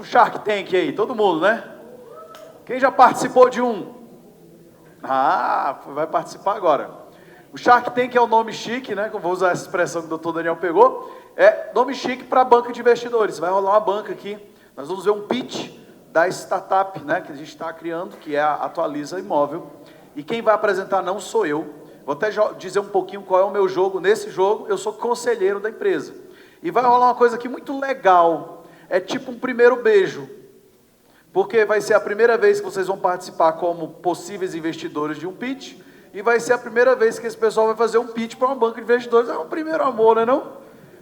um Shark Tank aí? Todo mundo, né? Quem já participou de um? Ah, vai participar agora. O Shark Tank é o nome chique, né? Que eu vou usar essa expressão que o doutor Daniel pegou. É nome chique para banca de investidores. Vai rolar uma banca aqui. Nós vamos ver um pitch da startup, né? Que a gente está criando, que é a Atualiza Imóvel. E quem vai apresentar não sou eu. Vou até dizer um pouquinho qual é o meu jogo. Nesse jogo, eu sou conselheiro da empresa. E vai rolar uma coisa aqui muito legal. É tipo um primeiro beijo. Porque vai ser a primeira vez que vocês vão participar como possíveis investidores de um pitch. E vai ser a primeira vez que esse pessoal vai fazer um pitch para uma banca de investidores. É um primeiro amor, não é não?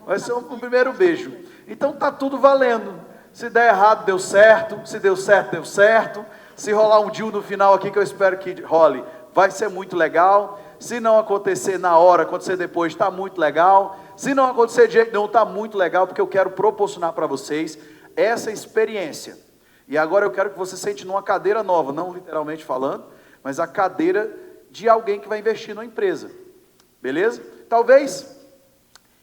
Vai ser um primeiro beijo. Então tá tudo valendo. Se der errado, deu certo. Se deu certo, deu certo. Se rolar um deal no final aqui, que eu espero que role, vai ser muito legal. Se não acontecer na hora, acontecer depois, está muito legal. Se não acontecer de jeito nenhum, está muito legal, porque eu quero proporcionar para vocês essa experiência. E agora eu quero que você sente numa cadeira nova, não literalmente falando, mas a cadeira de alguém que vai investir numa empresa. Beleza? Talvez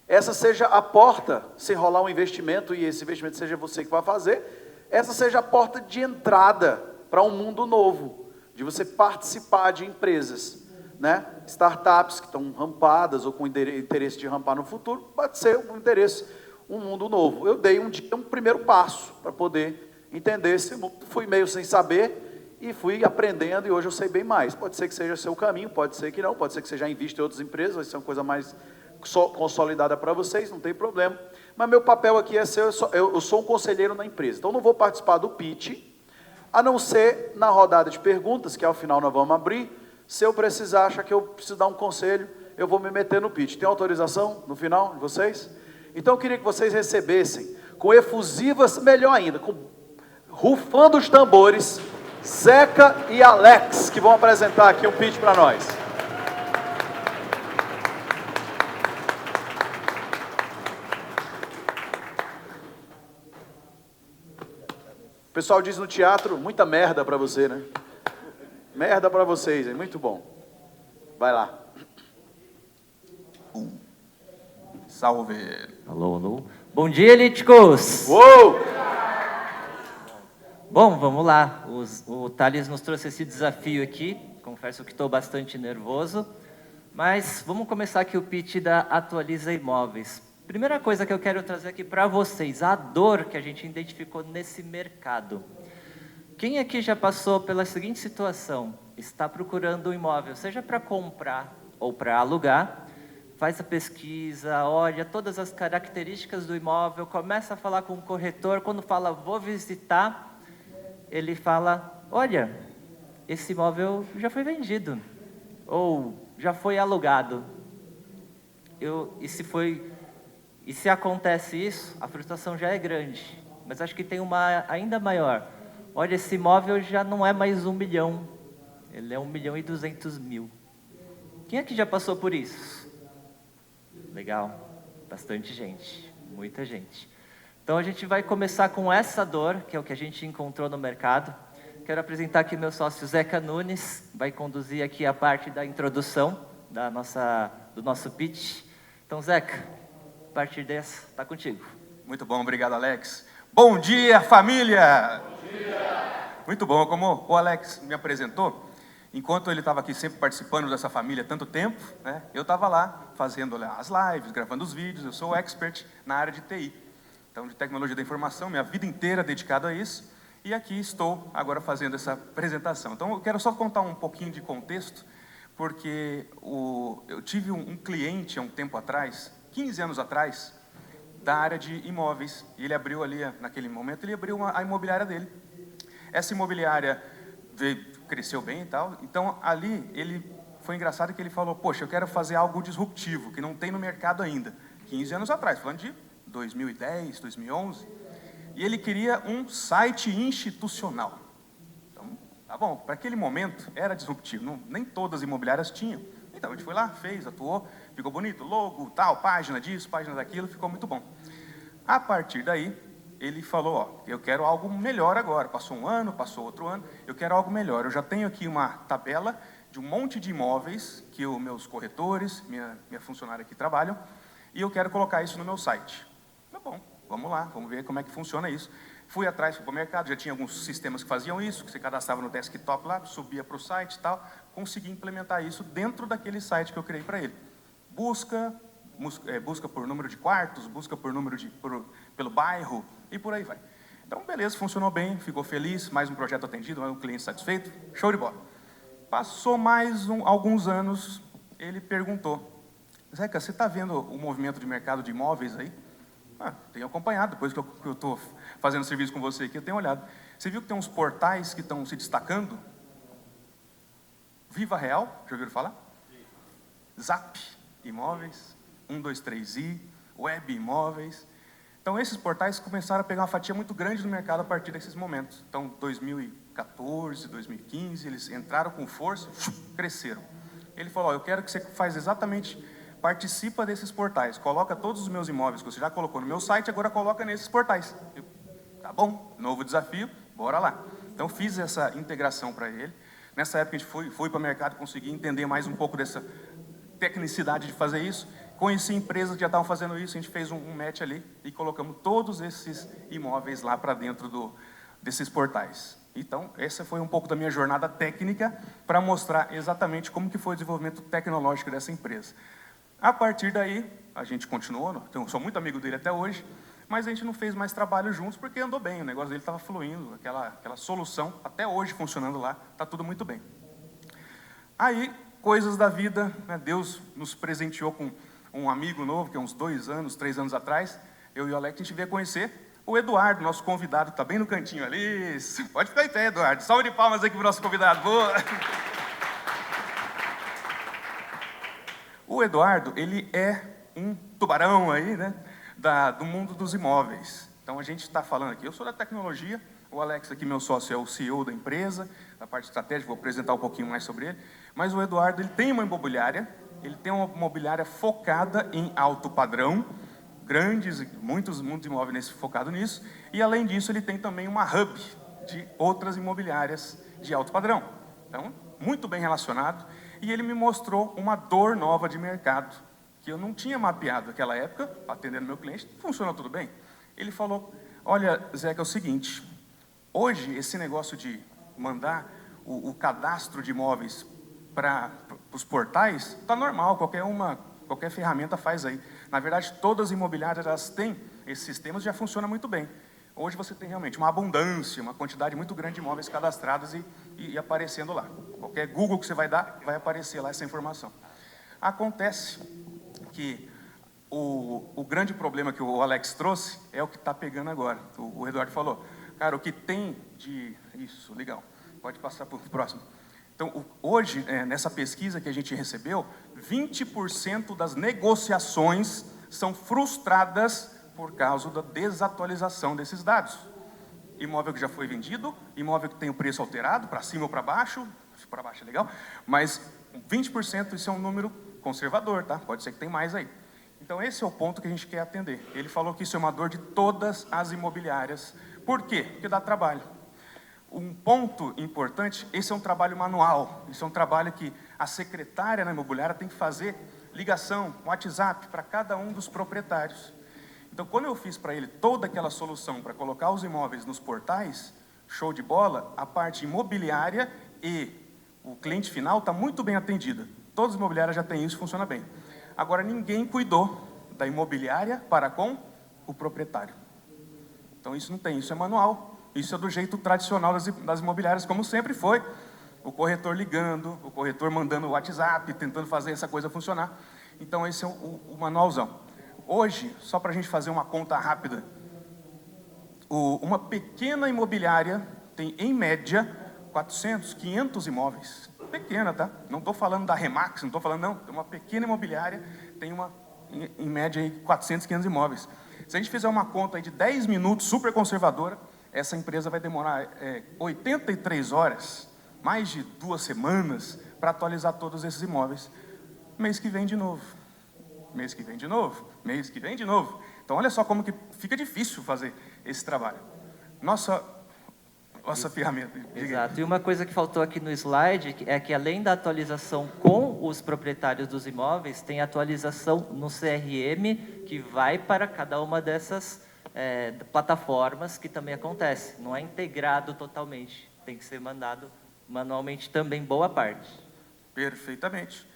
essa seja a porta, se rolar um investimento e esse investimento seja você que vai fazer, essa seja a porta de entrada para um mundo novo, de você participar de empresas, né? Startups que estão rampadas ou com interesse de rampar no futuro, pode ser um interesse, um mundo novo. Eu dei um primeiro passo para poder entender esse mundo, fui meio sem saber e fui aprendendo e hoje eu sei bem mais. Pode ser que seja seu caminho, pode ser que não, pode ser que você já invista em outras empresas, vai ser uma coisa mais consolidada para vocês, não tem problema. Mas meu papel aqui é ser, eu sou um conselheiro na empresa, então não vou participar do pitch, a não ser na rodada de perguntas, que ao final nós vamos abrir. Se eu precisar, achar que eu preciso dar um conselho, eu vou me meter no pitch. Tem autorização no final de vocês? Então eu queria que vocês recebessem com efusivas, melhor ainda, com rufando os tambores, Zeca e Alex, que vão apresentar aqui um pitch para nós. O pessoal diz no teatro, muita merda para você, né? Merda para vocês, hein? Muito bom. Vai lá. Salve. Alô, alô. Bom dia, Elíticos! Uou! Bom, vamos lá. O Thales nos trouxe esse desafio aqui. Confesso que estou bastante nervoso. Mas vamos começar aqui o pitch da Atualiza Imóveis. Primeira coisa que eu quero trazer aqui para vocês, a dor que a gente identificou nesse mercado. Quem aqui já passou pela seguinte situação? Está procurando um imóvel, seja para comprar ou para alugar, faz a pesquisa, olha todas as características do imóvel, começa a falar com o corretor, quando fala vou visitar, ele fala, olha, esse imóvel já foi vendido, ou já foi alugado. E se acontece isso, a frustração já é grande, mas acho que tem uma ainda maior. Olha, esse imóvel já não é mais 1 milhão, ele é 1.200.000. Quem aqui já passou por isso? Legal, bastante gente, muita gente. Então a gente vai começar com essa dor, que é o que a gente encontrou no mercado. Quero apresentar aqui meu sócio Zeca Nunes, vai conduzir aqui a parte da introdução do nosso pitch. Então, Zeca, a partir dessa, está contigo. Muito bom, obrigado, Alex. Bom dia, família! Bom dia! Muito bom, como o Alex me apresentou, enquanto ele estava aqui sempre participando dessa família há tanto tempo, né, eu estava lá fazendo as lives, gravando os vídeos, eu sou expert na área de TI. Então, de tecnologia da informação, minha vida inteira dedicada a isso, e aqui estou agora fazendo essa apresentação. Então, eu quero só contar um pouquinho de contexto, porque eu tive um cliente há um tempo atrás, 15 anos atrás, da área de imóveis, e ele abriu ali, naquele momento, ele abriu a imobiliária dele. Essa imobiliária cresceu bem e tal, então ali foi engraçado que ele falou, poxa, eu quero fazer algo disruptivo, que não tem no mercado ainda, 15 anos atrás, falando de 2010, 2011, e ele queria um site institucional. Então, tá bom, para aquele momento era disruptivo, nem todas as imobiliárias tinham. Então a gente foi lá, fez, atuou, ficou bonito, logo, tal, página disso, página daquilo, ficou muito bom. A partir daí, ele falou, ó, eu quero algo melhor agora, passou um ano, passou outro ano, eu quero algo melhor, eu já tenho aqui uma tabela de um monte de imóveis que os meus corretores, minha funcionária aqui trabalham, e eu quero colocar isso no meu site. Tá bom, vamos lá, vamos ver como é que funciona isso. Fui atrás, fui para o mercado, já tinha alguns sistemas que faziam isso, que você cadastrava no desktop lá, subia para o site e tal. Consegui implementar isso dentro daquele site que eu criei para ele. Busca por número de quartos, busca por número pelo bairro e por aí vai. Então, beleza, funcionou bem, ficou feliz, mais um projeto atendido, mais um cliente satisfeito, show de bola. Passou mais alguns anos, ele perguntou, Zeca, você está vendo o movimento de mercado de imóveis aí? Tenho acompanhado, depois que eu estou fazendo serviço com você aqui, eu tenho olhado. Você viu que tem uns portais que estão se destacando? Viva Real, já ouviram falar? Zap Imóveis, 123i, Web Imóveis. Então, esses portais começaram a pegar uma fatia muito grande do mercado a partir desses momentos. Então, 2014, 2015, eles entraram com força, cresceram. Ele falou, eu quero que você participa desses portais, coloca todos os meus imóveis que você já colocou no meu site, agora coloca nesses portais. Tá bom, novo desafio, bora lá. Então, fiz essa integração para ele. Nessa época, a gente foi para o mercado e consegui entender mais um pouco dessa tecnicidade de fazer isso. Conheci empresas que já estavam fazendo isso, a gente fez um match ali e colocamos todos esses imóveis lá para dentro desses portais. Então, essa foi um pouco da minha jornada técnica para mostrar exatamente como que foi o desenvolvimento tecnológico dessa empresa. A partir daí, a gente continuou, eu sou muito amigo dele até hoje, mas a gente não fez mais trabalho juntos porque andou bem, o negócio dele estava fluindo, aquela solução, até hoje funcionando lá, está tudo muito bem. Aí, coisas da vida, né, Deus nos presenteou com um amigo novo, que é uns 2 anos, 3 anos atrás, eu e o Alex, a gente veio conhecer o Eduardo, nosso convidado, que está bem no cantinho ali. Pode ficar em pé, Eduardo. Salve de palmas aqui para o nosso convidado. Boa! O Eduardo, ele é um tubarão aí, né, do mundo dos imóveis. Então, a gente está falando aqui, eu sou da tecnologia, o Alex aqui, meu sócio, é o CEO da empresa, da parte estratégica, vou apresentar um pouquinho mais sobre ele, mas o Eduardo, ele tem uma imobiliária focada em alto padrão, muitos imóveis focados nisso, e além disso, ele tem também uma hub de outras imobiliárias de alto padrão. Então, muito bem relacionado, e ele me mostrou uma dor nova de mercado, que eu não tinha mapeado naquela época, atendendo meu cliente, funcionou tudo bem. Ele falou, olha, Zeca, é o seguinte, hoje esse negócio de mandar o cadastro de imóveis para os portais, está normal, qualquer ferramenta faz aí. Na verdade, todas as imobiliárias elas têm esses sistemas e já funciona muito bem. Hoje você tem realmente uma abundância, uma quantidade muito grande de imóveis cadastrados e aparecendo lá. Qualquer Google que você vai dar, vai aparecer lá essa informação. Acontece que o grande problema que o Alex trouxe é o que está pegando agora. O Eduardo falou, cara, o que tem de... Isso, legal. Pode passar para o próximo. Então, hoje, nessa pesquisa que a gente recebeu, 20% das negociações são frustradas por causa da desatualização desses dados. Imóvel que já foi vendido, imóvel que tem o preço alterado, para cima ou para baixo é legal, mas 20% isso é um número conservador, tá? Pode ser que tem mais aí. Então, esse é o ponto que a gente quer atender. Ele falou que isso é uma dor de todas as imobiliárias. Por quê? Porque dá trabalho. Um ponto importante, esse é um trabalho manual, esse é um trabalho que a secretária na imobiliária tem que fazer ligação, WhatsApp, para cada um dos proprietários. Então, quando eu fiz para ele toda aquela solução para colocar os imóveis nos portais, show de bola, a parte imobiliária e o cliente final está muito bem atendida. Todas as imobiliárias já têm isso, funciona bem. Agora, ninguém cuidou da imobiliária para com o proprietário. Então, isso não tem, isso é manual. Isso é do jeito tradicional das imobiliárias, como sempre foi. O corretor ligando, o corretor mandando o WhatsApp, tentando fazer essa coisa funcionar. Então, esse é o manualzão. Hoje, só para a gente fazer uma conta rápida, uma pequena imobiliária tem, em média, 400, 500 imóveis. Pequena, tá? Não estou falando da Remax, não estou falando, não. Uma pequena imobiliária tem, em média, aí, 400, 500 imóveis. Se a gente fizer uma conta aí de 10 minutos, super conservadora, essa empresa vai demorar 83 horas, mais de 2 semanas, para atualizar todos esses imóveis. Mês que vem de novo. Mês que vem de novo. Mês que vem de novo. Então, olha só como que fica difícil fazer esse trabalho. Nossa ferramenta. Exato. E uma coisa que faltou aqui no slide é que, além da atualização com os proprietários dos imóveis, tem atualização no CRM que vai para cada uma dessas plataformas, que também acontece. Não é integrado totalmente, tem que ser mandado manualmente também, boa parte. Perfeitamente.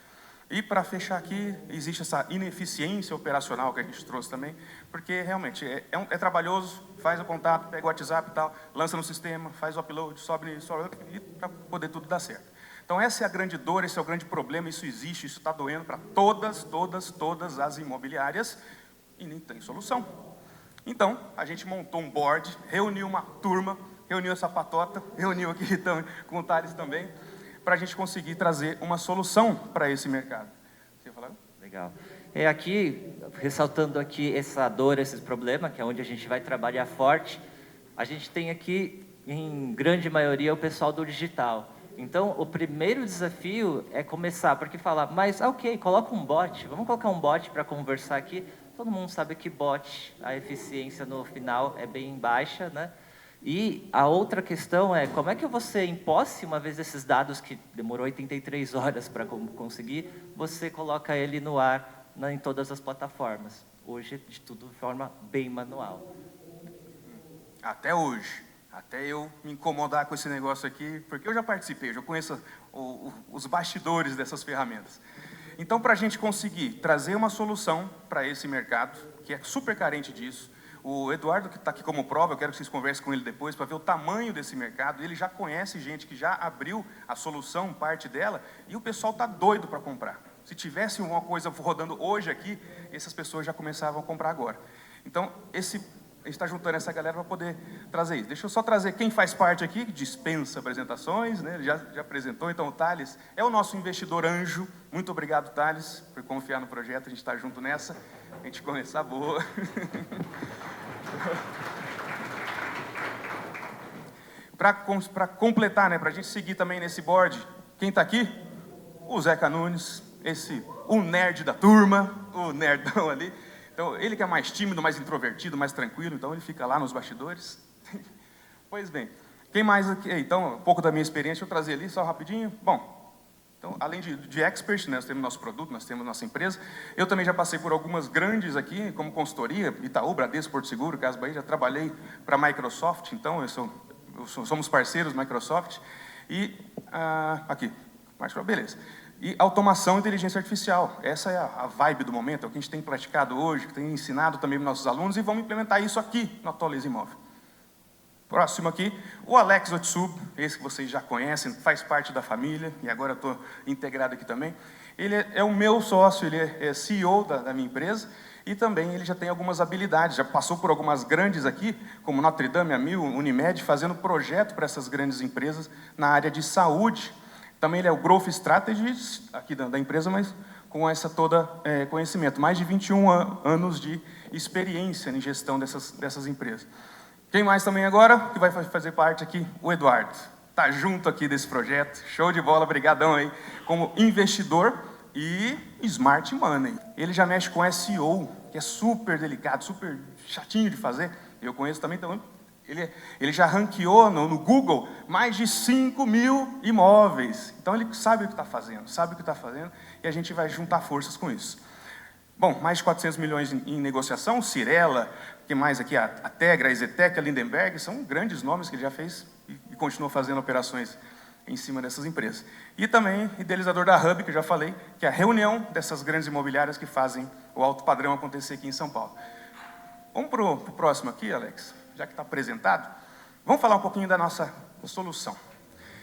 E para fechar aqui, existe essa ineficiência operacional que a gente trouxe também, porque realmente é trabalhoso, faz o contato, pega o WhatsApp e tal, lança no sistema, faz o upload, sobe e para poder tudo dar certo. Então essa é a grande dor, esse é o grande problema, isso existe, isso está doendo para todas as imobiliárias e nem tem solução. Então, a gente montou um board, reuniu uma turma, reuniu essa patota, reuniu aqui com o Thales também, para a gente conseguir trazer uma solução para esse mercado. Você ia falar? Legal. Aqui, ressaltando aqui essa dor, esse problema, que é onde a gente vai trabalhar forte, a gente tem aqui, em grande maioria, o pessoal do digital. Então, o primeiro desafio é começar, porque falar, mas ok, coloca um bot, vamos colocar um bot para conversar aqui. Todo mundo sabe que bot, a eficiência no final é bem baixa, né? E a outra questão é, como é que você, em posse, uma vez esses dados, que demorou 83 horas para conseguir, você coloca ele no ar em todas as plataformas. Hoje, de tudo de forma bem manual. Até hoje. Até eu me incomodar com esse negócio aqui, porque eu já participei, eu já conheço os bastidores dessas ferramentas. Então, para a gente conseguir trazer uma solução para esse mercado, que é super carente disso, o Eduardo, que está aqui como prova, eu quero que vocês conversem com ele depois, para ver o tamanho desse mercado. Ele já conhece gente que já abriu a solução, parte dela, e o pessoal está doido para comprar. Se tivesse uma coisa rodando hoje aqui, essas pessoas já começavam a comprar agora. Então, a gente está juntando essa galera para poder trazer isso. Deixa eu só trazer quem faz parte aqui, que dispensa apresentações, né? Ele já apresentou. Então, o Thales é o nosso investidor anjo. Muito obrigado, Thales, por confiar no projeto. A gente está junto nessa. A gente começar boa. Para completar, né, para a gente seguir também nesse board, quem está aqui? O Zeca Nunes, o nerd da turma, o nerdão ali. Então, ele que é mais tímido, mais introvertido, mais tranquilo, então ele fica lá nos bastidores. Pois bem, quem mais aqui? Então, um pouco da minha experiência, eu trazer ali, só rapidinho. Bom, então, além de expert, né, nós temos nosso produto, nós temos nossa empresa. Eu também já passei por algumas grandes aqui, como consultoria, Itaú, Bradesco, Porto Seguro, Casas Bahia, já trabalhei para a Microsoft, então somos parceiros Microsoft. E aqui, beleza. E automação e inteligência artificial, essa é a vibe do momento, é o que a gente tem praticado hoje, que tem ensinado também para nossos alunos, e vamos implementar isso aqui no Atualiza Imóvel. Próximo aqui, o Alex Otsub, esse que vocês já conhecem, faz parte da família, e agora eu estou integrado aqui também. Ele é o meu sócio, ele é CEO da minha empresa, e também ele já tem algumas habilidades, já passou por algumas grandes aqui, como Notre Dame, Amil, Unimed, fazendo projeto para essas grandes empresas na área de saúde. Também ele é o Growth Strategist aqui da empresa, mas com essa toda conhecimento. Mais de 21 anos de experiência em gestão dessas empresas. Quem mais também agora, que vai fazer parte aqui? O Eduardo. Está junto aqui desse projeto. Show de bola, brigadão aí. Como investidor e Smart Money. Ele já mexe com SEO, que é super delicado, super chatinho de fazer. Eu conheço também, então ele já ranqueou no Google mais de 5.000 imóveis. Então ele sabe o que está fazendo, e a gente vai juntar forças com isso. Bom, mais de 400 milhões em negociação, Cirela, que mais aqui? A Tegra, a Ezetec, a Lindenberg, são grandes nomes que ele já fez e continua fazendo operações em cima dessas empresas. E também idealizador da Hub, que eu já falei, que é a reunião dessas grandes imobiliárias que fazem o alto padrão acontecer aqui em São Paulo. Vamos para o próximo aqui, Alex, já que está apresentado. Vamos falar um pouquinho da nossa solução.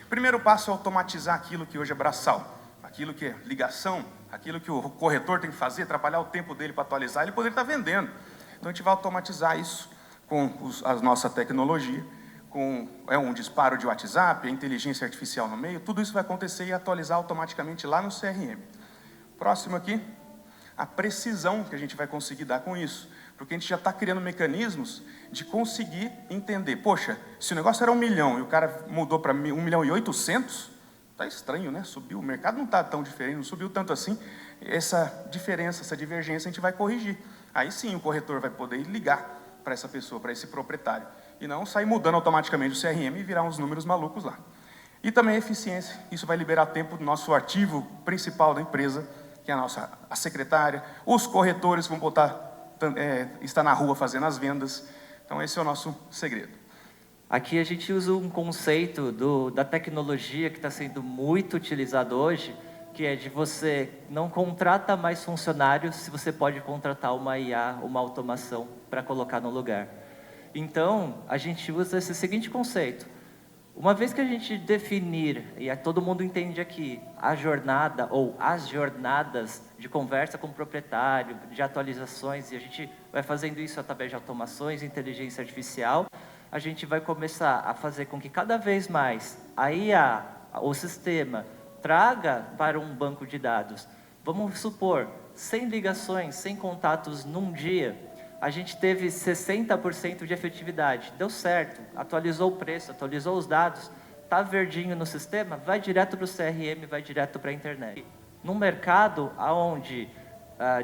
Primeiro passo é automatizar aquilo que hoje é braçal, aquilo que é ligação, aquilo que o corretor tem que fazer, atrapalhar o tempo dele para atualizar, ele poderia estar vendendo. Então a gente vai automatizar isso com a nossa tecnologia, com um disparo de WhatsApp, a inteligência artificial no meio, tudo isso vai acontecer e atualizar automaticamente lá no CRM. Próximo aqui, a precisão que a gente vai conseguir dar com isso, porque a gente já está criando mecanismos de conseguir entender, poxa, se o negócio era 1 milhão e o cara mudou para 1.800.000, está estranho, né? Subiu, o mercado não está tão diferente, não subiu tanto assim. Essa diferença, essa divergência a gente vai corrigir. Aí sim o corretor vai poder ligar para essa pessoa, para esse proprietário, e não sair mudando automaticamente o CRM e virar uns números malucos lá. E também a eficiência, isso vai liberar tempo do nosso ativo principal da empresa, que é a secretária, os corretores que vão estar na rua fazendo as vendas, Então esse é o nosso segredo. Aqui a gente usa um conceito da tecnologia que está sendo muito utilizado hoje, que é de você não contrata mais funcionários se você pode contratar uma IA, uma automação para colocar no lugar. Então, a gente usa esse seguinte conceito. Uma vez que a gente definir, e todo mundo entende aqui, a jornada ou as jornadas de conversa com o proprietário, de atualizações, e a gente vai fazendo isso através de automações, inteligência artificial, a gente vai começar a fazer com que cada vez mais a IA, o sistema, traga para um banco de dados. Vamos supor, 100 ligações, 100 contatos num dia, a gente teve 60% de efetividade. Deu certo, atualizou o preço, atualizou os dados, está verdinho no sistema, vai direto para o CRM, vai direto para a internet. Num mercado onde,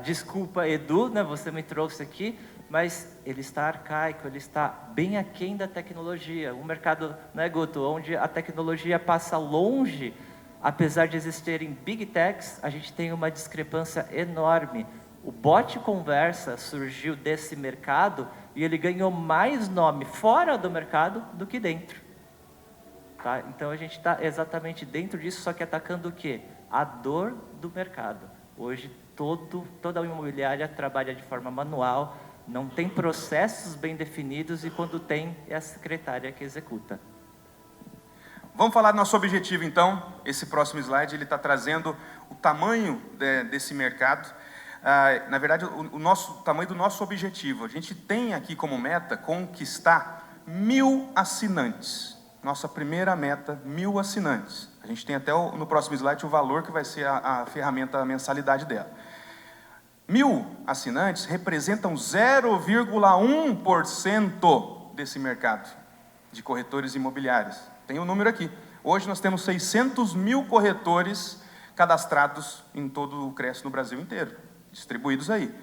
desculpa Edu, né, você me trouxe aqui, mas ele está arcaico, ele está bem aquém da tecnologia. Um mercado, né, Guto, onde a tecnologia passa longe, apesar de existirem big techs, a gente tem uma discrepância enorme. O bot conversa surgiu desse mercado e ele ganhou mais nome fora do mercado do que dentro. Tá? Então a gente está exatamente dentro disso, só que atacando o quê? A dor do mercado. Hoje toda a imobiliária trabalha de forma manual, não tem processos bem definidos e quando tem é a secretária que executa. Vamos falar do nosso objetivo então. Esse próximo slide ele está trazendo o tamanho desse mercado. Na verdade, o tamanho do nosso objetivo. A gente tem aqui como meta conquistar 1000 assinantes. Nossa primeira meta, 1000 assinantes. A gente tem até no próximo slide o valor que vai ser a ferramenta, a mensalidade dela. 1000 assinantes representam 0,1% desse mercado de corretores imobiliários. Tem o número aqui. Hoje nós temos 600 mil corretores cadastrados em todo o CRES no Brasil inteiro, distribuídos aí.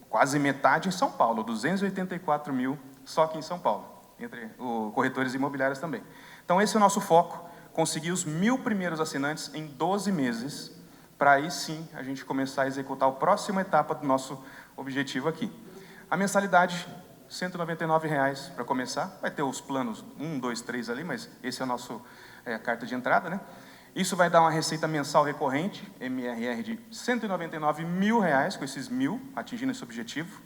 Quase metade em São Paulo, 284 mil só aqui em São Paulo, entre os corretores imobiliários também. Então esse é o nosso foco, conseguir os 1000 primeiros assinantes em 12 meses, para aí sim a gente começar a executar a próxima etapa do nosso objetivo aqui. A mensalidade, R$ 199 para começar, vai ter os planos 1, 2, 3 ali, mas esse é a nossa carta de entrada, né? Isso vai dar uma receita mensal recorrente, MRR, de R$ 199 mil, com esses 1000, atingindo esse objetivo.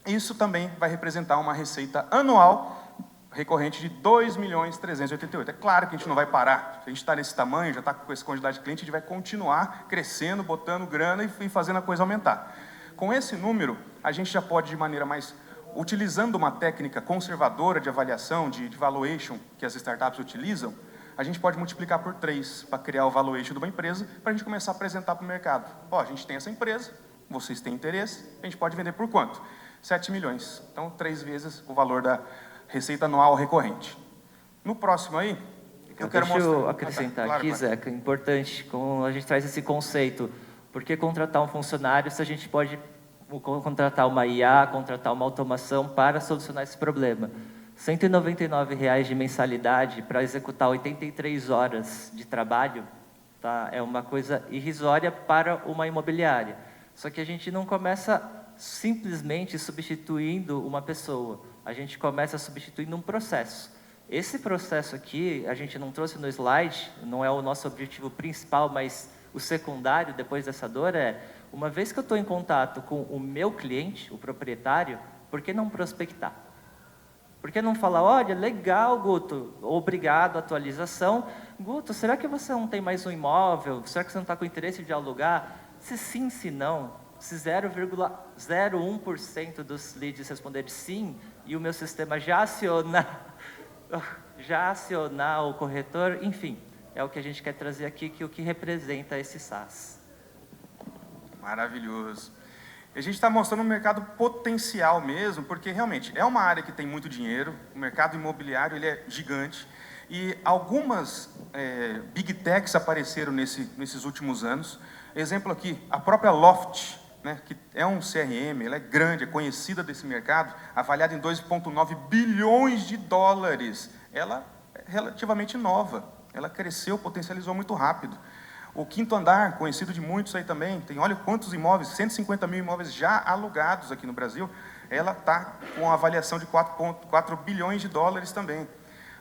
Isso também vai representar uma receita anual recorrente de 2.388.000. É claro que a gente não vai parar. Se a gente está nesse tamanho, já está com essa quantidade de cliente, a gente vai continuar crescendo, botando grana e fazendo a coisa aumentar. Com esse número, a gente já pode, de maneira mais... utilizando uma técnica conservadora de avaliação, de valuation, que as startups utilizam, a gente pode multiplicar por 3 para criar o valuation de uma empresa, para a gente começar a apresentar para o mercado. Ó, a gente tem essa empresa, vocês têm interesse, a gente pode vender por quanto? 7 milhões. Então, 3 vezes o valor da receita anual recorrente. No próximo aí, eu quero mostrar... Deixa eu acrescentar aqui, claro. Zeca, importante, como a gente traz esse conceito, por que contratar um funcionário se a gente pode contratar uma IA, contratar uma automação para solucionar esse problema? R$ 199 de mensalidade para executar 83 horas de trabalho, tá? É uma coisa irrisória para uma imobiliária. Só que a gente não começa simplesmente substituindo uma pessoa, a gente começa substituindo um processo. Esse processo aqui, a gente não trouxe no slide, não é o nosso objetivo principal, mas o secundário, depois dessa dor, é, uma vez que eu estou em contato com o meu cliente, o proprietário, por que não prospectar? Por que não falar, olha, legal, Guto, obrigado, atualização. Guto, será que você não tem mais um imóvel? Será que você não está com interesse de alugar? Se sim, se não, se 0,01% dos leads responderem sim, e o meu sistema já acionar o corretor, enfim, é o que a gente quer trazer aqui, que o que representa esse SaaS. Maravilhoso. A gente está mostrando um mercado potencial mesmo, porque realmente é uma área que tem muito dinheiro, o mercado imobiliário ele é gigante, e algumas big techs apareceram nesses últimos anos. Exemplo aqui, a própria Loft, né, que é um CRM, ela é grande, é conhecida desse mercado, avaliada em 2,9 bilhões de dólares. Ela é relativamente nova, ela cresceu, potencializou muito rápido. O Quinto Andar, conhecido de muitos aí também, tem, olha quantos imóveis, 150 mil imóveis já alugados aqui no Brasil. ela está com uma avaliação de 4,4 bilhões de dólares também.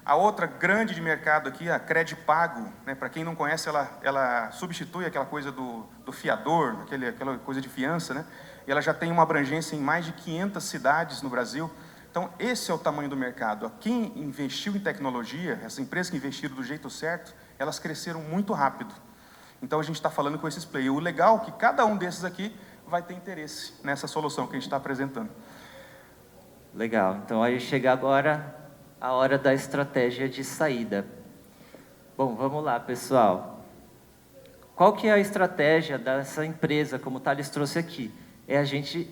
A outra grande de mercado aqui, a Credipago, né, para quem não conhece, ela substitui aquela coisa do fiador, aquela coisa de fiança, né? E ela já tem uma abrangência em mais de 500 cidades no Brasil. Então, esse é o tamanho do mercado. Quem investiu em tecnologia, essas empresas que investiram do jeito certo, elas cresceram muito rápido. Então, a gente está falando com esses players. O legal é que cada um desses aqui vai ter interesse nessa solução que a gente está apresentando. Legal. Então, aí chega agora a hora da estratégia de saída. Bom, vamos lá, pessoal. Qual que é a estratégia dessa empresa, como o Thales trouxe aqui? É a gente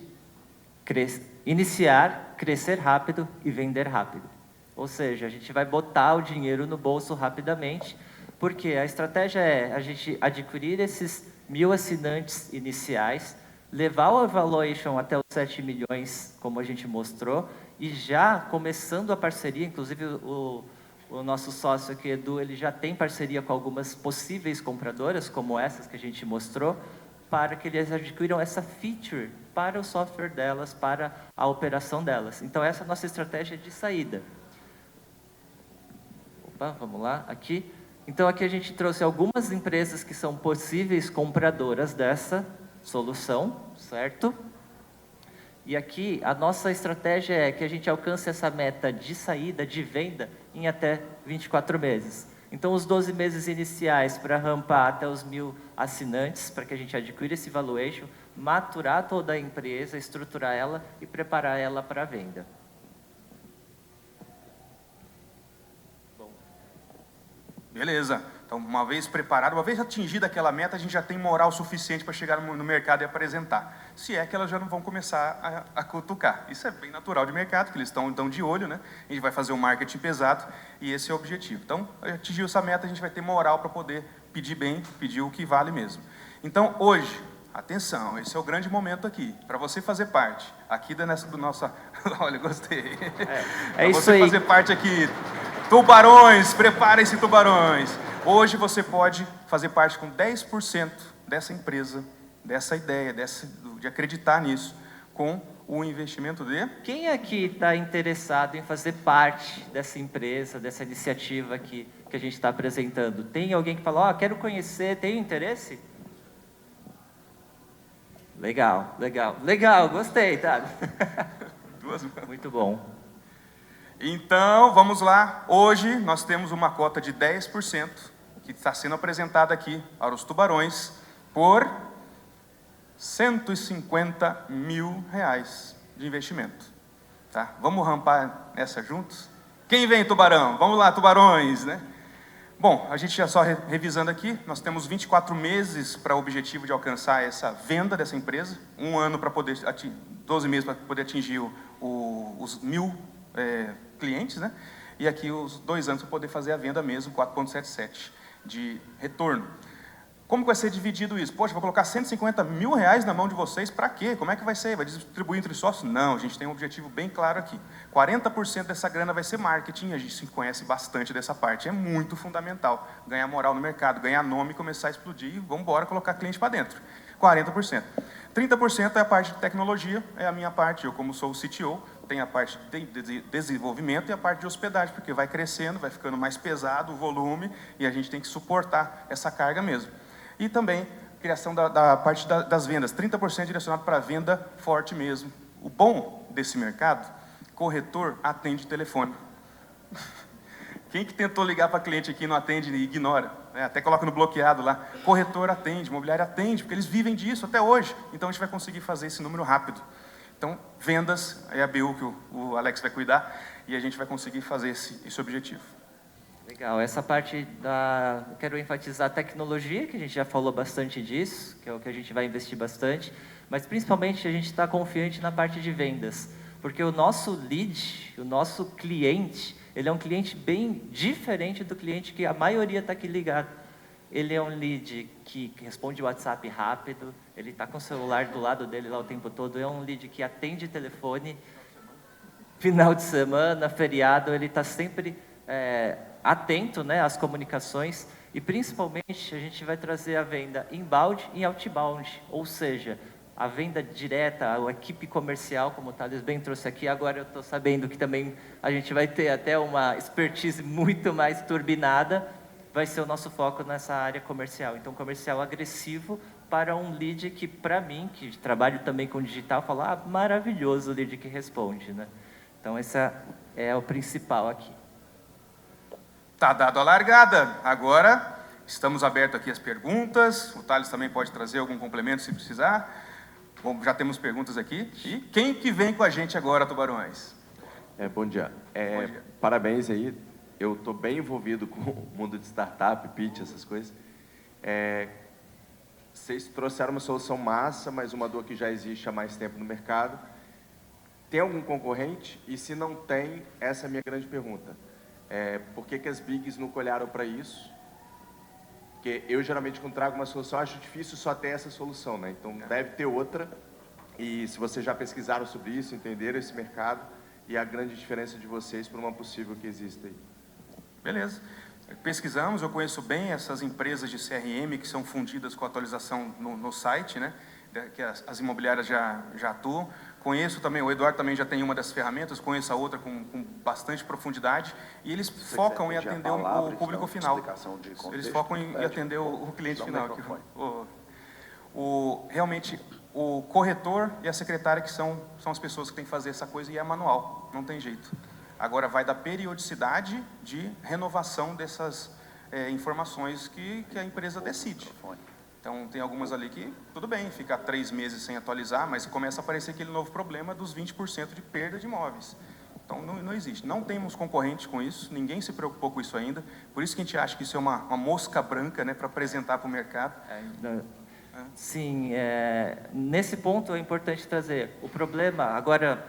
iniciar, crescer rápido e vender rápido. Ou seja, a gente vai botar o dinheiro no bolso rapidamente, porque a estratégia é a gente adquirir esses 1.000 assinantes iniciais, levar o evaluation até os 7 milhões, como a gente mostrou, e já começando a parceria, inclusive o nosso sócio aqui, Edu, ele já tem parceria com algumas possíveis compradoras, como essas que a gente mostrou, para que eles adquiram essa feature para o software delas, para a operação delas. Então, essa é a nossa estratégia de saída. Opa, vamos lá, aqui. Então, aqui a gente trouxe algumas empresas que são possíveis compradoras dessa solução, certo? E aqui, a nossa estratégia é que a gente alcance essa meta de saída, de venda, em até 24 meses. Então, os 12 meses iniciais para rampar até os 1.000 assinantes, para que a gente adquira esse valuation, maturar toda a empresa, estruturar ela e preparar ela para a venda. Beleza. Então, uma vez preparado, uma vez atingida aquela meta, a gente já tem moral suficiente para chegar no mercado e apresentar. Se é que elas já não vão começar a cutucar. Isso é bem natural de mercado, que eles estão de olho, né? A gente vai fazer um marketing pesado e esse é o objetivo. Então, atingiu essa meta, a gente vai ter moral para poder pedir bem, pedir o que vale mesmo. Então, hoje, atenção, esse é o grande momento aqui, para você fazer parte aqui do nossa... Olha, gostei. É isso você aí. fazer parte aqui... Tubarões, preparem-se, tubarões. Hoje você pode fazer parte com 10% dessa empresa, dessa ideia, de acreditar nisso, com o investimento de... Quem aqui está interessado em fazer parte dessa empresa, dessa iniciativa aqui que a gente está apresentando? Tem alguém que fala, quero conhecer, tem interesse? Legal, legal, legal, gostei, tá? Muito bom. Então, vamos lá. Hoje, nós temos uma cota de 10% que está sendo apresentada aqui para os tubarões por R$150 mil de investimento. Tá? Vamos rampar essa juntos? Quem vem, tubarão? Vamos lá, tubarões, né? Bom, a gente já só revisando aqui, nós temos 24 meses para o objetivo de alcançar essa venda dessa empresa, 1 ano para poder, 12 meses para poder atingir os 1.000 clientes, né? E aqui os 2 anos para poder fazer a venda mesmo, 4,77 de retorno. Como que vai ser dividido isso? Poxa, vou colocar R$150 mil na mão de vocês, para quê? Como é que vai ser? Vai distribuir entre sócios? Não, a gente tem um objetivo bem claro aqui. 40% dessa grana vai ser marketing, a gente se conhece bastante dessa parte, é muito fundamental. Ganhar moral no mercado, ganhar nome, começar a explodir e vamos embora colocar cliente para dentro. 40%. 30% é a parte de tecnologia, é a minha parte, eu como sou o CTO, tem a parte de desenvolvimento e a parte de hospedagem, porque vai crescendo, vai ficando mais pesado o volume e a gente tem que suportar essa carga mesmo. E também criação da parte das vendas, 30% direcionado para a venda forte mesmo. O bom desse mercado, corretor atende telefone. Quem que tentou ligar para cliente aqui não atende e ignora? Até coloca no bloqueado lá. Corretor atende, imobiliário atende, porque eles vivem disso até hoje. Então a gente vai conseguir fazer esse número rápido. Então, vendas é a BU que o Alex vai cuidar e a gente vai conseguir fazer esse objetivo. Legal, essa parte eu quero enfatizar a tecnologia, que a gente já falou bastante disso, que é o que a gente vai investir bastante, mas principalmente a gente está confiante na parte de vendas, porque o nosso lead, o nosso cliente, ele é um cliente bem diferente do cliente que a maioria está aqui ligado. Ele é um lead que responde o WhatsApp rápido, ele está com o celular do lado dele lá o tempo todo, é um lead que atende telefone, final de semana, feriado, ele está sempre atento, né, às comunicações e principalmente a gente vai trazer a venda inbound e outbound, ou seja, a venda direta, a equipe comercial, como o Thales bem trouxe aqui, agora eu estou sabendo que também a gente vai ter até uma expertise muito mais turbinada, vai ser o nosso foco nessa área comercial. Então, comercial agressivo para um lead que, para mim, que trabalho também com digital, fala, maravilhoso o lead que responde, né? Então, esse é o principal aqui. Tá dado a largada. Agora, estamos abertos aqui às perguntas. O Thales também pode trazer algum complemento se precisar. Bom, já temos perguntas aqui. E quem que vem com a gente agora, Tubarões? Bom dia. Bom dia. Parabéns aí. Eu estou bem envolvido com o mundo de startup, pitch, essas coisas. Vocês trouxeram uma solução massa, mas uma dor que já existe há mais tempo no mercado. Tem algum concorrente? E se não tem, essa é a minha grande pergunta. Por que as bigs nunca olharam para isso? Porque eu, geralmente, quando trago uma solução, acho difícil só ter essa solução, né? Então, deve ter outra. E se vocês já pesquisaram sobre isso, entenderam esse mercado e a grande diferença de vocês para uma possível que exista aí. Beleza. Pesquisamos, eu conheço bem essas empresas de CRM que são fundidas com atualização no site, né? Que as imobiliárias já atuam. Conheço também, o Eduardo também já tem uma dessas ferramentas, conheço a outra com bastante profundidade, e eles focam em atender o público final. Eles focam em atender o cliente final. Realmente, o corretor e a secretária que são as pessoas que têm que fazer essa coisa, e é manual, não tem jeito. Agora, vai da periodicidade de renovação dessas informações que a empresa decide. Então, tem algumas ali que, tudo bem, fica 3 meses sem atualizar, mas começa a aparecer aquele novo problema dos 20% de perda de imóveis. Então, não existe. Não temos concorrente com isso, ninguém se preocupou com isso ainda. Por isso que a gente acha que isso é uma mosca branca, né, para apresentar para o mercado. Sim, nesse ponto é importante trazer. O problema, agora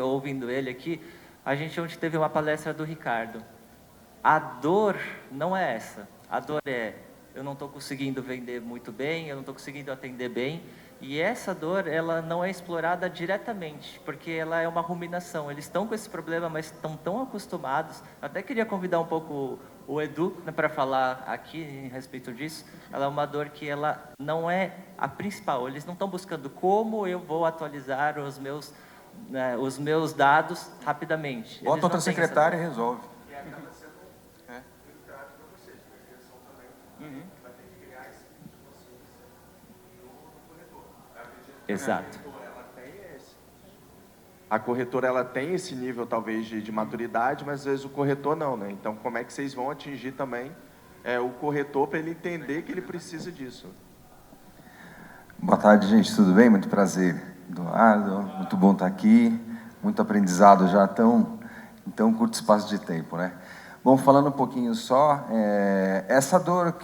ouvindo ele aqui, a gente ontem teve uma palestra do Ricardo. A dor não é essa. A dor é, eu não estou conseguindo vender muito bem, eu não estou conseguindo atender bem. E essa dor, ela não é explorada diretamente, porque ela é uma ruminação. Eles estão com esse problema, mas estão tão acostumados. Até queria convidar um pouco o Edu, né, para falar aqui em respeito disso. Ela é uma dor que ela não é a principal. Eles não estão buscando como eu vou atualizar os meus dados rapidamente. Bota outra secretária e resolve. Exato. A corretora, ela tem esse nível, talvez, de maturidade, mas às vezes o corretor não, né? Então, como é que vocês vão atingir também o corretor para ele entender que ele precisa disso? Boa tarde, gente. Tudo bem? Muito prazer, Eduardo. Muito bom estar aqui. Muito aprendizado já em tão curto espaço de tempo, né? Bom, falando um pouquinho só, essa dor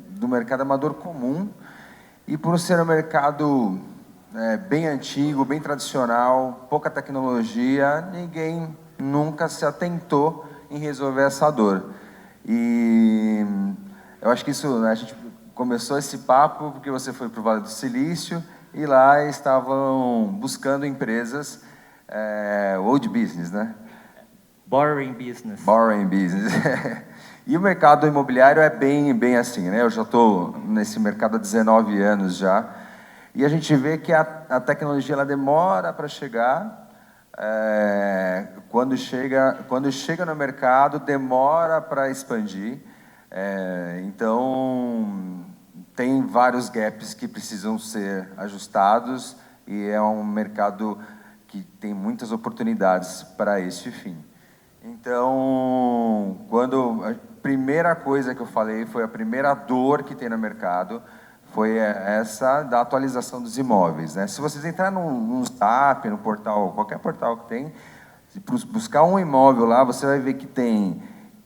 do mercado é uma dor comum, e por ser um mercado bem antigo, bem tradicional, pouca tecnologia, ninguém nunca se atentou em resolver essa dor. E eu acho que isso, né, a gente começou esse papo porque você foi para o Vale do Silício e lá estavam buscando empresas old business, né? Boring business. Boring business. E o mercado imobiliário é bem assim, né? Eu já estou nesse mercado há 19 anos já. E a gente vê que a tecnologia ela demora para chegar. Quando chega no mercado, demora para expandir. Então, tem vários gaps que precisam ser ajustados e é um mercado que tem muitas oportunidades para este fim. Então, a primeira coisa que eu falei foi a primeira dor que tem no mercado, foi essa da atualização dos imóveis, né? Se vocês entrarem no SAP, no portal, qualquer portal que tem, buscar um imóvel lá, você vai ver que tem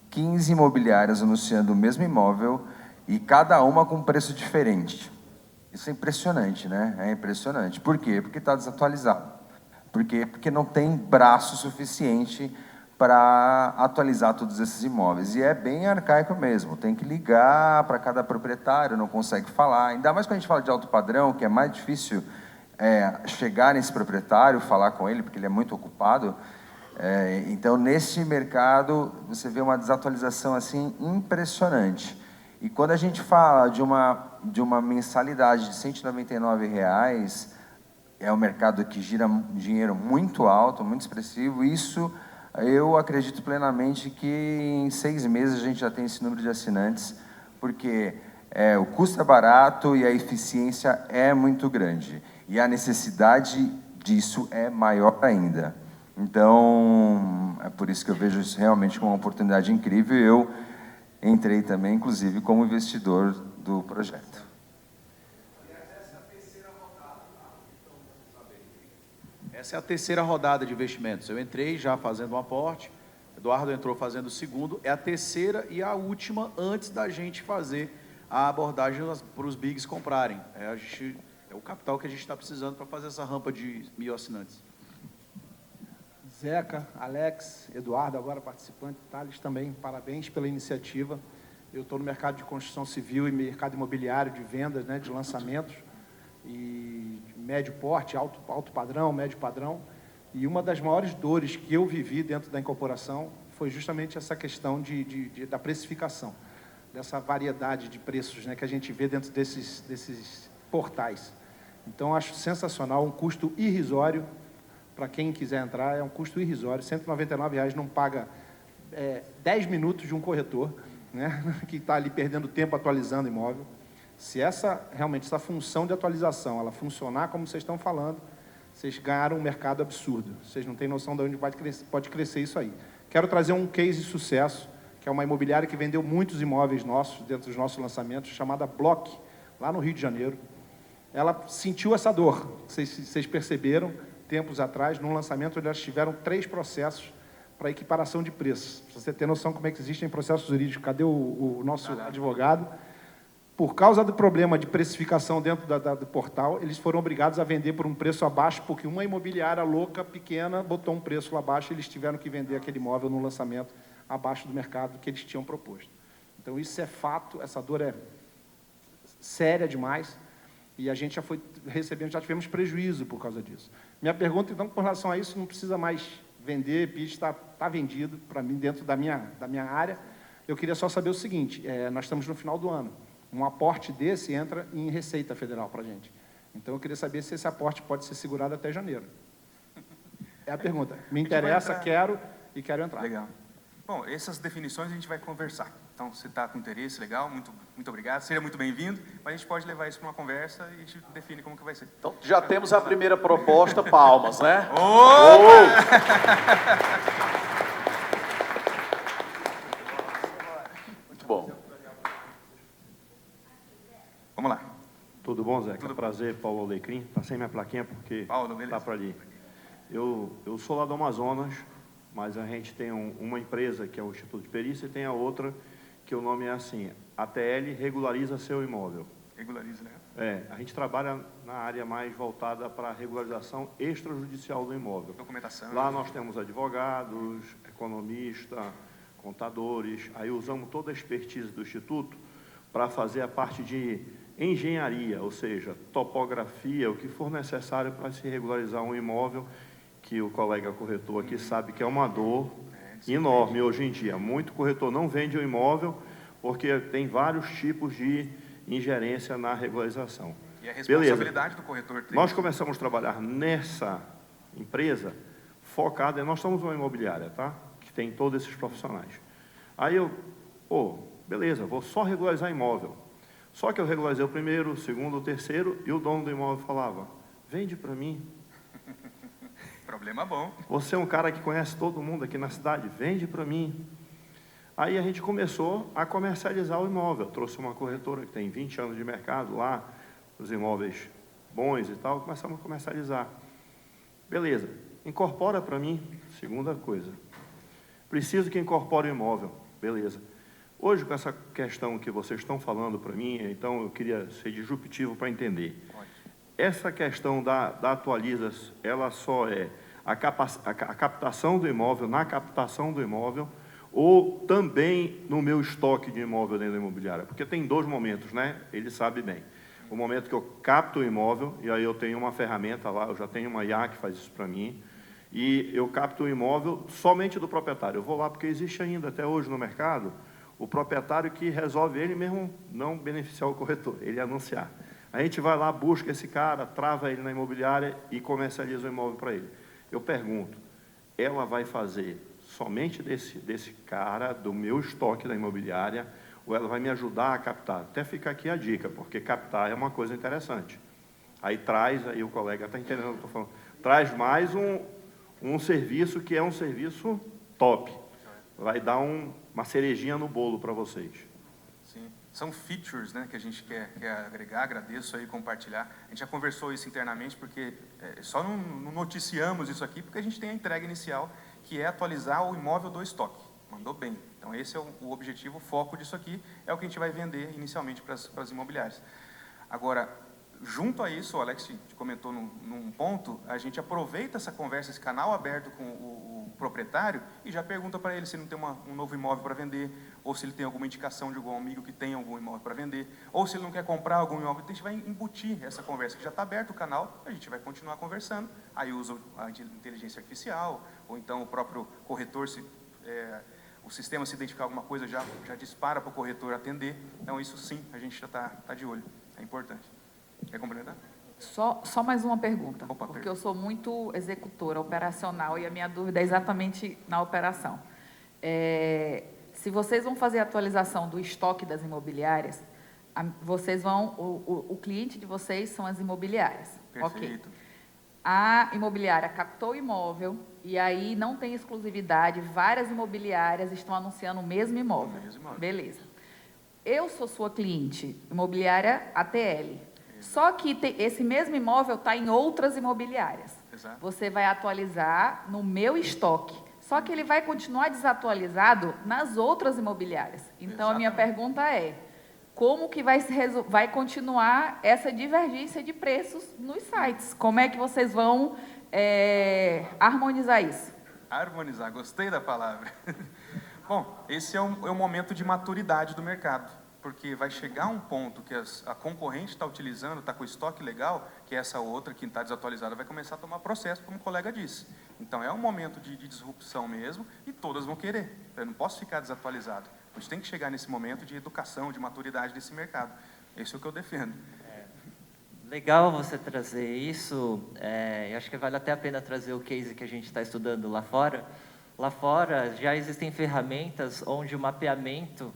15 imobiliárias anunciando o mesmo imóvel e cada uma com um preço diferente. Isso é impressionante, né? É impressionante. Por quê? Porque está desatualizado. Por quê? Porque não tem braço suficiente para atualizar todos esses imóveis. E é bem arcaico mesmo, tem que ligar para cada proprietário, não consegue falar. Ainda mais quando a gente fala de alto padrão, que é mais difícil chegar nesse proprietário, falar com ele, porque ele é muito ocupado. Então, nesse mercado, você vê uma desatualização assim impressionante. E quando a gente fala de uma mensalidade de R$ 199, é um mercado que gira dinheiro muito alto, muito expressivo. Isso eu acredito plenamente que em 6 meses a gente já tem esse número de assinantes, porque o custo é barato e a eficiência é muito grande. E a necessidade disso é maior ainda. Então, é por isso que eu vejo isso realmente como uma oportunidade incrível. Eu entrei também, inclusive, como investidor do projeto. Essa é a terceira rodada de investimentos. Eu entrei já fazendo um aporte, Eduardo entrou fazendo o segundo, é a terceira e a última antes da gente fazer a abordagem para os bigs comprarem. É o capital que a gente está precisando para fazer essa rampa de 1.000 assinantes. Zeca, Alex, Eduardo, agora participante, Thales também, parabéns pela iniciativa. Eu estou no mercado de construção civil e mercado imobiliário, de vendas, né, de lançamentos, e médio porte, alto padrão, médio padrão. E uma das maiores dores que eu vivi dentro da incorporação foi justamente essa questão da precificação, dessa variedade de preços, né, que a gente vê dentro desses portais. Então, acho sensacional, um custo irrisório. Para quem quiser entrar, é um custo irrisório. R$ 199 não paga 10 minutos de um corretor, né, que está ali perdendo tempo atualizando imóvel. Se realmente essa função de atualização ela funcionar como vocês estão falando, vocês ganharam um mercado absurdo. Vocês não têm noção de onde pode crescer isso aí. Quero trazer um case de sucesso, que é uma imobiliária que vendeu muitos imóveis nossos, dentro dos nossos lançamentos, chamada Block, lá no Rio de Janeiro. Ela sentiu essa dor, vocês perceberam, tempos atrás, num lançamento, elas tiveram 3 processos para equiparação de preços. Para você ter noção como é que existem processos jurídicos. Cadê o nosso advogado? Por causa do problema de precificação dentro do portal, eles foram obrigados a vender por um preço abaixo, porque uma imobiliária louca, pequena, botou um preço lá abaixo e eles tiveram que vender aquele imóvel no lançamento abaixo do mercado que eles tinham proposto. Então, isso é fato, essa dor é séria demais e a gente já foi recebendo, já tivemos prejuízo por causa disso. Minha pergunta, então, com relação a isso, não precisa mais vender, pitch está vendido para mim dentro da minha área. Eu queria só saber o seguinte, nós estamos no final do ano. Um aporte desse entra em Receita Federal para a gente. Então, eu queria saber se esse aporte pode ser segurado até janeiro. É a pergunta. Me interessa, quero entrar. Legal. Bom, essas definições a gente vai conversar. Então, se está com interesse, legal, muito obrigado. Seja muito bem-vindo, mas a gente pode levar isso para uma conversa e a gente define como que vai ser. Então, já temos a primeira proposta, palmas, né? Muito bom. Vamos lá. Tudo bom, Zeca? Prazer, Paulo Alecrim. Está sem minha plaquinha porque está para ali. Eu sou lá do Amazonas, mas a gente tem uma empresa que é o Instituto de Perícia e tem a outra que o nome é assim, ATL Regulariza Seu Imóvel. Regulariza, né? A gente trabalha na área mais voltada para a regularização extrajudicial do imóvel. Documentação. Lá nós temos advogados, economistas, contadores, aí usamos toda a expertise do Instituto para fazer a parte de engenharia, ou seja, topografia, o que for necessário para se regularizar um imóvel, que o colega corretor aqui sabe que é uma dor enorme hoje em dia. Muito corretor não vende o imóvel porque tem vários tipos de ingerência na regularização. E a responsabilidade do corretor tem. Nós começamos a trabalhar nessa empresa focada, nós somos uma imobiliária, tá? Que tem todos esses profissionais. Aí beleza, vou só regularizar imóvel. Só que eu regularizei o primeiro, o segundo, o terceiro, e o dono do imóvel falava, vende para mim. Problema bom. Você é um cara que conhece todo mundo aqui na cidade, vende para mim. Aí a gente começou a comercializar o imóvel. Trouxe uma corretora que tem 20 anos de mercado lá, os imóveis bons e tal, começamos a comercializar. Beleza, incorpora para mim, segunda coisa. Preciso que incorpore o imóvel, beleza. Hoje, com essa questão que vocês estão falando para mim, então eu queria ser disruptivo para entender. Essa questão da atualiza, ela só é a captação do imóvel, na captação do imóvel, ou também no meu estoque de imóvel dentro da imobiliária? Porque tem 2 momentos, né? Ele sabe bem. O momento que eu capto o imóvel, e aí eu tenho uma ferramenta lá, eu já tenho uma IA que faz isso para mim, e eu capto o imóvel somente do proprietário. Eu vou lá porque existe ainda, até hoje no mercado, o proprietário que resolve ele mesmo não beneficiar o corretor, ele anunciar. A gente vai lá, busca esse cara, trava ele na imobiliária e comercializa o imóvel para ele. Eu pergunto, ela vai fazer somente desse cara, do meu estoque da imobiliária, ou ela vai me ajudar a captar? Até fica aqui a dica, porque captar é uma coisa interessante. Aí o colega está entendendo o que eu estou falando, traz mais um serviço que é um serviço top. Vai dar uma cerejinha no bolo para vocês. Sim. São features, né, que a gente quer agregar, agradeço aí compartilhar. A gente já conversou isso internamente, porque só não noticiamos isso aqui, porque a gente tem a entrega inicial, que é atualizar o imóvel do estoque. Mandou bem. Então, esse é o objetivo, o foco disso aqui, é o que a gente vai vender inicialmente para as imobiliárias. Agora, junto a isso, o Alex comentou num ponto, a gente aproveita essa conversa, esse canal aberto com o proprietário e já pergunta para ele se não tem um novo imóvel para vender, ou se ele tem alguma indicação de algum amigo que tem algum imóvel para vender, ou se ele não quer comprar algum imóvel. Então, a gente vai embutir essa conversa, que já está aberto o canal, a gente vai continuar conversando, aí usa a inteligência artificial, ou então o próprio corretor, o sistema se identificar alguma coisa, já dispara para o corretor atender. Então, isso sim, a gente já está de olho, é importante. Quer complementar? Só mais uma pergunta, Opa, porque eu sou muito executora, operacional, e a minha dúvida é exatamente na operação. Se vocês vão fazer a atualização do estoque das imobiliárias, o cliente de vocês são as imobiliárias. Perfeito. Ok. A imobiliária captou o imóvel, e aí não tem exclusividade, várias imobiliárias estão anunciando o mesmo imóvel. Beleza. Eu sou sua cliente, imobiliária ATL. Só que esse mesmo imóvel está em outras imobiliárias. Exato. Você vai atualizar no meu estoque. Só que ele vai continuar desatualizado nas outras imobiliárias. Então, a minha pergunta é, como que vai continuar essa divergência de preços nos sites? Como é que vocês vão harmonizar isso? Harmonizar, gostei da palavra. Bom, esse é um momento de maturidade do mercado, porque vai chegar um ponto que a concorrente está utilizando, está com o estoque legal, que essa outra que está desatualizada vai começar a tomar processo, como o colega disse. Então, é um momento de disrupção mesmo, e todas vão querer. Eu não posso ficar desatualizado. A gente tem que chegar nesse momento de educação, de maturidade desse mercado. Esse é o que eu defendo. Legal você trazer isso. Eu acho que vale até a pena trazer o case que a gente está estudando lá fora. Lá fora já existem ferramentas onde o mapeamento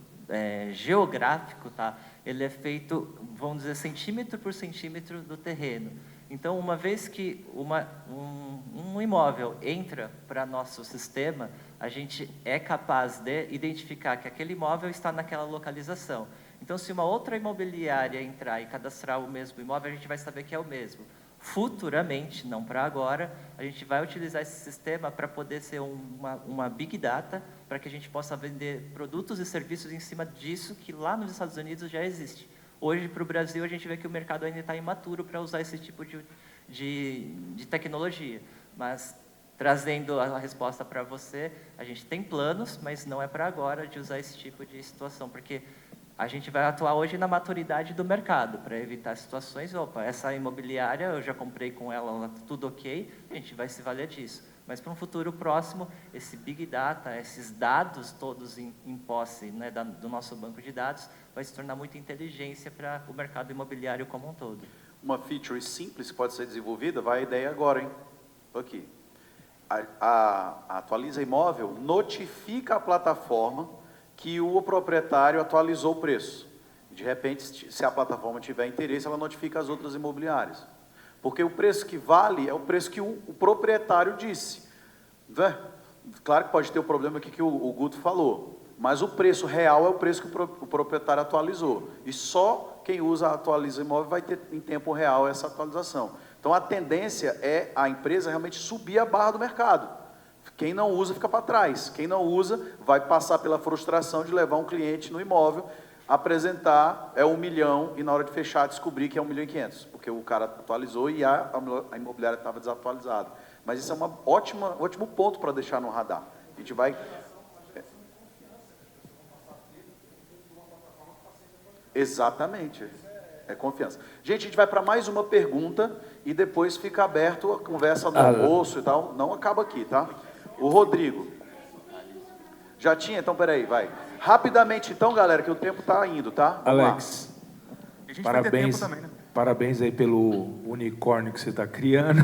geográfico, tá? Ele é feito, vamos dizer, centímetro por centímetro do terreno. Então, uma vez que um imóvel entra para nosso sistema, a gente é capaz de identificar que aquele imóvel está naquela localização. Então, se uma outra imobiliária entrar e cadastrar o mesmo imóvel, a gente vai saber que é o mesmo. Futuramente, não para agora, a gente vai utilizar esse sistema para poder ser uma big data, para que a gente possa vender produtos e serviços em cima disso que lá nos Estados Unidos já existe. Hoje, para o Brasil, a gente vê que o mercado ainda está imaturo para usar esse tipo de tecnologia. Mas, trazendo a resposta para você, a gente tem planos, mas não é para agora de usar esse tipo de situação, porque a gente vai atuar hoje na maturidade do mercado, para evitar situações, essa imobiliária, eu já comprei com ela, tudo ok, a gente vai se valer disso. Mas para um futuro próximo, esse Big Data, esses dados todos em posse, né, do nosso banco de dados, vai se tornar muita inteligência para o mercado imobiliário como um todo. Uma feature simples que pode ser desenvolvida, vai a ideia agora, hein? Aqui. A Atualiza Imóvel notifica a plataforma que o proprietário atualizou o preço. De repente, se a plataforma tiver interesse, ela notifica as outras imobiliárias. Porque o preço que vale é o preço que o proprietário disse. Claro que pode ter o problema aqui que o Guto falou, mas o preço real é o preço que o proprietário atualizou. E só quem usa a Atualiza Imóvel vai ter em tempo real essa atualização. Então, a tendência é a empresa realmente subir a barra do mercado. Quem não usa fica para trás. Quem não usa vai passar pela frustração de levar um cliente no imóvel, apresentar 1 milhão e na hora de fechar descobrir que é 1.500.000, porque o cara atualizou e a imobiliária estava desatualizada. Mas isso é um ótimo ponto para deixar no radar. A gente vai... Exatamente. É confiança. Gente, a gente vai para mais uma pergunta e depois fica aberto a conversa no almoço e tal. Não acaba aqui, tá? O Rodrigo. Já tinha? Então, peraí, vai. Rapidamente, então, galera, que o tempo tá indo, tá? Vamos Alex, A gente vai ter tempo parabéns, também, né? parabéns aí pelo unicórnio que você está criando.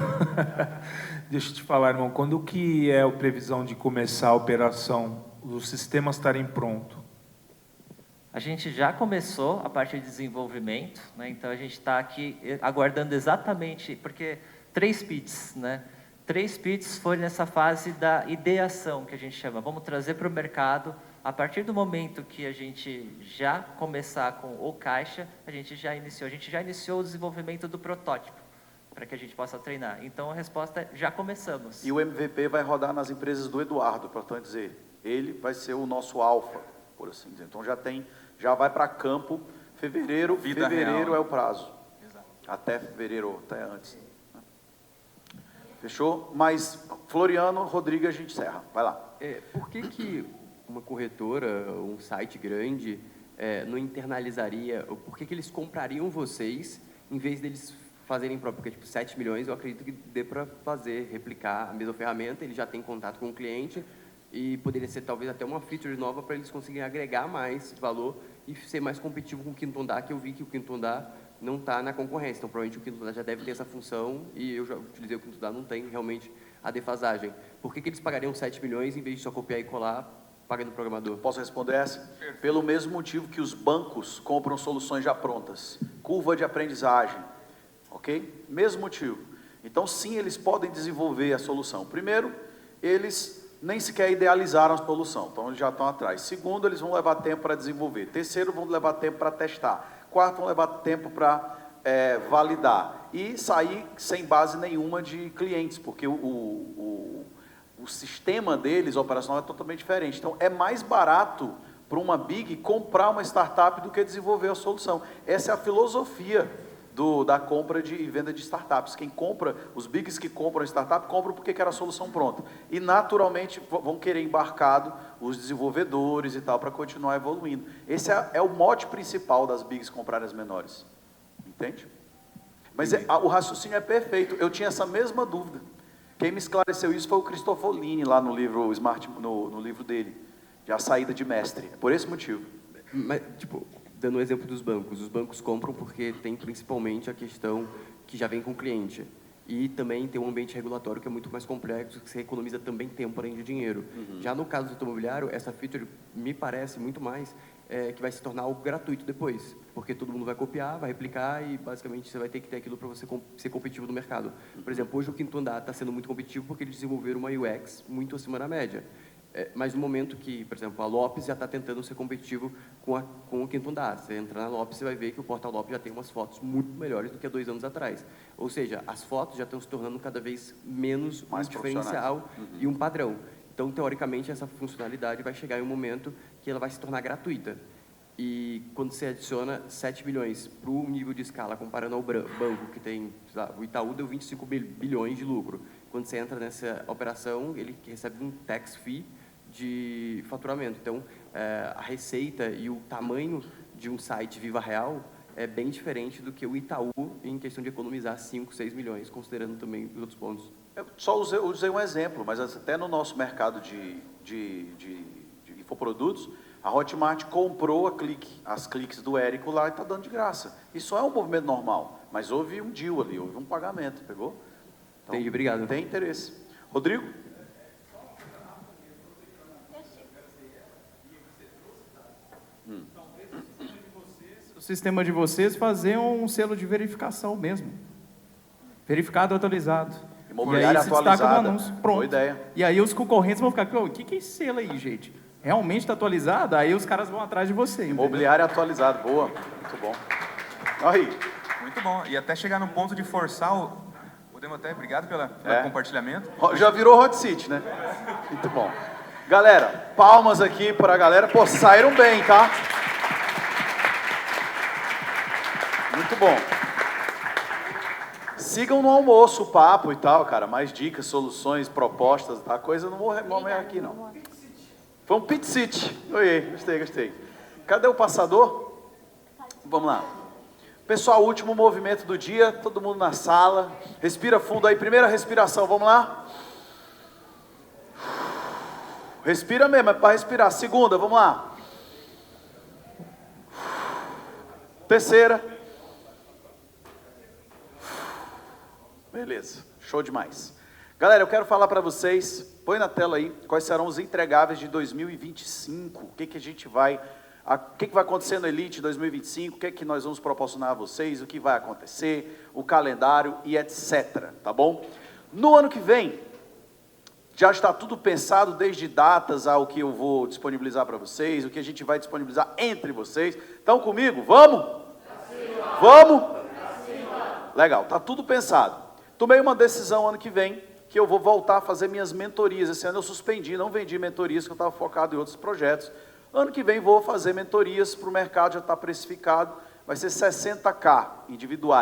Deixa eu te falar, irmão, quando que é a previsão de começar a operação, os sistemas estarem prontos? A gente já começou a parte de desenvolvimento, né? Então a gente está aqui aguardando exatamente, porque 3 pits, né? 3 pits foi nessa fase da ideação, que a gente chama. Vamos trazer para o mercado. A partir do momento que a gente já começar com o caixa, a gente já iniciou o desenvolvimento do protótipo, para que a gente possa treinar. Então a resposta é, já começamos. E o MVP vai rodar nas empresas do Eduardo, para dizer. Ele vai ser o nosso alfa, por assim dizer. Então já vai para campo, fevereiro real. é o prazo. Exato. Até fevereiro, até antes. Fechou? Mas Floriano, Rodrigo, a gente encerra. Vai lá. Por que uma corretora, um site grande, não internalizaria, ou por que eles comprariam vocês, em vez deles fazerem próprio? Porque, tipo, 7 milhões, eu acredito que dê para fazer, replicar a mesma ferramenta, ele já tem contato com o cliente, e poderia ser talvez até uma feature nova para eles conseguirem agregar mais valor e ser mais competitivo com o Quinto Andar, que eu vi que o Quinto Andar não está na concorrência. Então, provavelmente o Quinto Andar já deve ter essa função e eu já utilizei o Quinto Andar, não tem realmente a defasagem. Por que eles pagariam 7 milhões em vez de só copiar e colar, pagando o programador? Posso responder essa? Pelo mesmo motivo que os bancos compram soluções já prontas. Curva de aprendizagem. Ok? Mesmo motivo. Então, sim, eles podem desenvolver a solução. Primeiro, eles nem sequer idealizaram a solução, então eles já estão atrás. Segundo, eles vão levar tempo para desenvolver. Terceiro, vão levar tempo para testar. Quarto, vão levar tempo para validar. E sair sem base nenhuma de clientes, porque o sistema deles, operacional, é totalmente diferente. Então, é mais barato para uma Big comprar uma startup do que desenvolver a solução. Essa é a filosofia da compra e venda de startups. Quem compra, os bigs que compram a startup, compram porque quer a solução pronta. E, naturalmente, vão querer embarcado os desenvolvedores e tal, para continuar evoluindo. Esse é o mote principal das bigs comprarem as menores. Entende? Mas o raciocínio é perfeito. Eu tinha essa mesma dúvida. Quem me esclareceu isso foi o Cristofolini, lá no livro Smart, no livro dele, de A Saída de Mestre. É por esse motivo. Mas, tipo, dando o exemplo dos bancos, os bancos compram porque tem principalmente a questão que já vem com o cliente. E também tem um ambiente regulatório que é muito mais complexo, que você economiza também tempo além de dinheiro. Já no caso do imobiliário, essa feature me parece muito mais que vai se tornar algo gratuito depois, porque todo mundo vai copiar, vai replicar e basicamente você vai ter que ter aquilo para você ser competitivo no mercado. Por exemplo, hoje o Quinto Andar está sendo muito competitivo porque eles desenvolveram uma UX muito acima da média. Mas no momento que, por exemplo, a Lopes já está tentando ser competitivo com o Quinto Andar. Você entrar na Lopes, você vai ver que o Portal Lopes já tem umas fotos muito melhores do que há 2 anos atrás. Ou seja, as fotos já estão se tornando cada vez menos um diferencial e um padrão. Então, teoricamente, essa funcionalidade vai chegar em um momento que ela vai se tornar gratuita. E quando você adiciona 7 milhões para o nível de escala, comparando ao banco, que tem, sei lá, o Itaú deu 25 bilhões de lucro. Quando você entra nessa operação, ele recebe um tax fee de faturamento. Então, a receita e o tamanho de um site Viva Real é bem diferente do que o Itaú em questão de economizar 5, 6 milhões, considerando também os outros pontos. Eu só usei um exemplo, mas até no nosso mercado de infoprodutos, a Hotmart comprou as cliques do Érico lá e está dando de graça. Isso é um movimento normal, mas houve um deal ali, houve um pagamento, pegou? Então, entendi, obrigado. Tem interesse. Rodrigo? O sistema de vocês fazer um selo de verificação mesmo. Verificado, atualizado. Imobiliária e aí se destaca atualizada. no anúncio. Pronto. Boa ideia. E aí os concorrentes vão ficar, o que é esse selo aí, gente? Realmente está atualizado? Aí os caras vão atrás de você. Entendeu? Imobiliária atualizada. Boa. Muito bom. Aí. Muito bom. E até chegar no ponto de forçar o... Podemos até... Obrigado pelo compartilhamento. Já virou Hot City, né? Muito bom. Galera, palmas aqui para a galera. Pô, saíram bem, tá? Muito bom. Sigam no almoço o papo e tal, cara. Mais dicas, soluções, propostas, tá? Coisa não vou morrer aqui, não. Foi um Pit City. Oi, gostei. Cadê o passador? Vamos lá. Pessoal, último movimento do dia. Todo mundo na sala. Respira fundo aí. Primeira respiração, vamos lá. Respira mesmo, é para respirar. Segunda, vamos lá. Terceira. Beleza, show demais. Galera, eu quero falar para vocês, põe na tela aí, quais serão os entregáveis de 2025. O que a gente vai... O que vai acontecer no Elite 2025, o que nós vamos proporcionar a vocês, o que vai acontecer, o calendário e etc, tá bom? No ano que vem, já está tudo pensado, desde datas ao que eu vou disponibilizar para vocês, o que a gente vai disponibilizar entre vocês. Estão comigo? Vamos? Vamos? Legal, tá tudo pensado. Tomei uma decisão ano que vem, que eu vou voltar a fazer minhas mentorias. Esse ano eu suspendi, não vendi mentorias, que eu estava focado em outros projetos. Ano que vem vou fazer mentorias para o mercado, já está precificado, vai ser 60K individuais.